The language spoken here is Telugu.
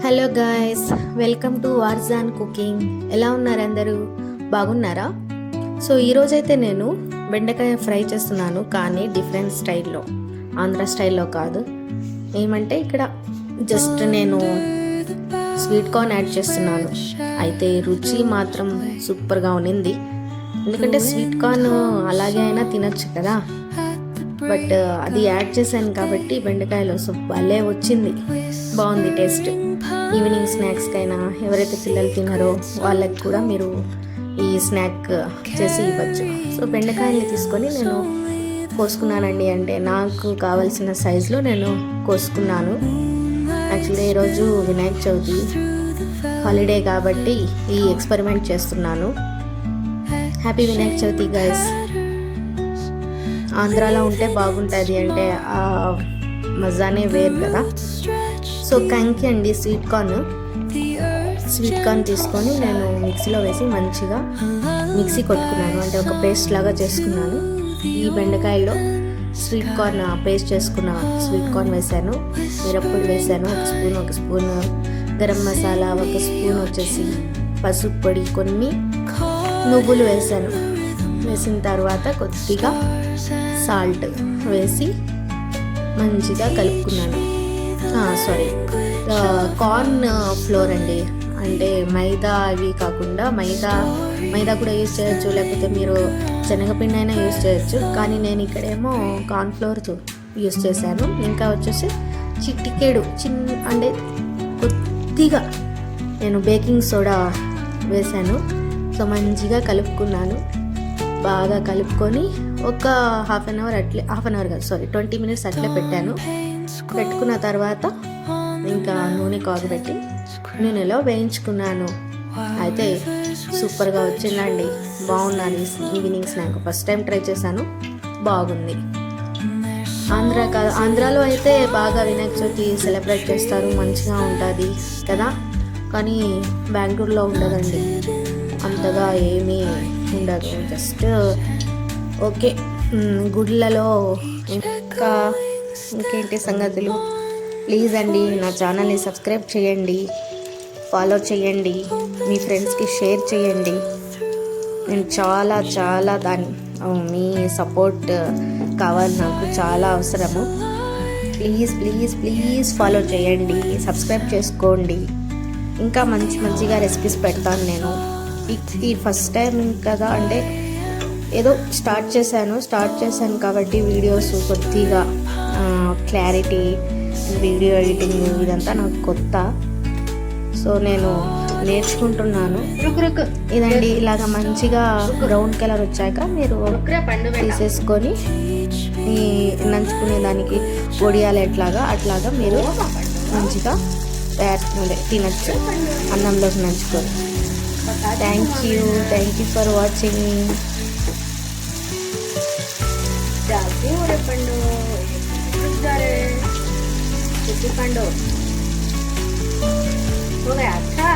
హలో గాయ్స్, వెల్కమ్ టు వార్జాన్ కుకింగ్. ఎలా ఉన్నారు అందరూ? బాగున్నారా? సో ఈరోజైతే నేను బెండకాయ ఫ్రై చేస్తున్నాను, కానీ డిఫరెంట్ స్టైల్లో, ఆంధ్ర స్టైల్లో కాదు. ఏమంటే ఇక్కడ జస్ట్ నేను స్వీట్ కార్న్ యాడ్ చేస్తున్నాను. అయితే రుచి మాత్రం సూపర్గా ఉన్నింది. ఎందుకంటే స్వీట్ కార్న్ అలాగే అయినా తినొచ్చు కదా, బట్ అది యాడ్ చేశాను కాబట్టి బెండకాయలో భలే వచ్చింది, బాగుంది టేస్ట్. ఈవినింగ్ స్నాక్స్కైనా ఎవరైతే పిల్లలు తిన్నారో వాళ్ళకి కూడా మీరు ఈ స్నాక్ చేసి ఇవ్వచ్చు. సో బెండకాయల్ని తీసుకొని నేను కోసుకున్నానండి, అంటే నాకు కావాల్సిన సైజులో నేను కోసుకున్నాను. యాక్చువల్లీ ఈరోజు వినాయక చవితి హాలిడే కాబట్టి ఈ ఎక్స్పెరిమెంట్ చేస్తున్నాను. Happy Vinayaka Chavithi guys. ఆంధ్రాలో ఉంటే బాగుంటుంది, అంటే ఆ మజానే వేరు కదా. సో కంకి అండి, స్వీట్ కార్న్ తీసుకొని నేను మిక్సీలో వేసి మంచిగా మిక్సీ కొట్టుకున్నాను, అంటే ఒక పేస్ట్ లాగా చేసుకున్నాను. ఈ బెండకాయలో స్వీట్ కార్న్ పేస్ట్ చేసుకున్న స్వీట్ కార్న్ వేసాను, మిరప్పొడి వేసాను ఒక స్పూన్ గరం మసాలా, ఒక స్పూన్ వచ్చేసి పసుపు పొడి, కొన్ని నువ్వులు వేసాను. వేసిన తర్వాత కొద్దిగా సాల్ట్ వేసి మంచిగా కలుపుకున్నాను. కార్న్ ఫ్లోర్ అండి, అంటే మైదా అవి కాకుండా మైదా కూడా యూజ్ చేయొచ్చు, లేకపోతే మీరు శనగపిండి అయినా యూజ్ చేయొచ్చు. కానీ నేను ఇక్కడేమో కార్న్ ఫ్లోర్ యూజ్ చేశాను. ఇంకా వచ్చేసి చిటికెడు అంటే కొద్దిగా నేను బేకింగ్ సోడా వేసాను. సో మంచిగా కలుపుకున్నాను. బాగా కలుపుకొని ఒక హాఫ్ అన్ అవర్ కాదు 20 మినిట్స్ అట్లే పెట్టాను. పెట్టుకున్న తర్వాత ఇంకా నూనె కాగబెట్టి నూనెలో వేయించుకున్నాను. అయితే సూపర్గా వచ్చిందండి, బాగున్నాను. Evening snack first time try చేశాను, బాగుంది. ఆంధ్రాలో అయితే బాగా వినాయక చవితి సెలబ్రేట్ చేస్తారు, మంచిగా ఉంటుంది కదా. కానీ బెంగళూరులో ఉండదండి, అంతగా ఏమీ ఉండదు. జస్ట్ ఓకే, గుడ్లలో. ఇంకేంటి సంగతులు? ప్లీజ్ అండి నా ఛానల్ని సబ్స్క్రైబ్ చేయండి, ఫాలో చేయండి, మీ ఫ్రెండ్స్కి షేర్ చేయండి. నేను చాలా మీ సపోర్ట్ కావాలి, నాకు చాలా అవసరము. ప్లీజ్ ఫాలో చేయండి, సబ్స్క్రైబ్ చేసుకోండి. ఇంకా మంచిగా రెసిపీస్ పెడతాను నేను. ఈ ఫస్ట్ టైం కదా, అంటే ఏదో స్టార్ట్ చేశాను కాబట్టి వీడియోస్ కొద్దిగా క్లారిటీ, వీడియో ఎడిటింగ్ ఇదంతా నాకు కొత్త. సో నేను నేర్చుకుంటున్నాను. ఇదండి, ఇలాగ మంచిగా బ్రౌన్ కలర్ వచ్చాక మీరు తీసేసుకొని నంచుకునే దానికి వడియాలు అట్లాగా మీరు మంచిగా తినచ్చు, అన్నంలోకి నంచుకొని. Thank you for watching. పండు हो गया अच्छा।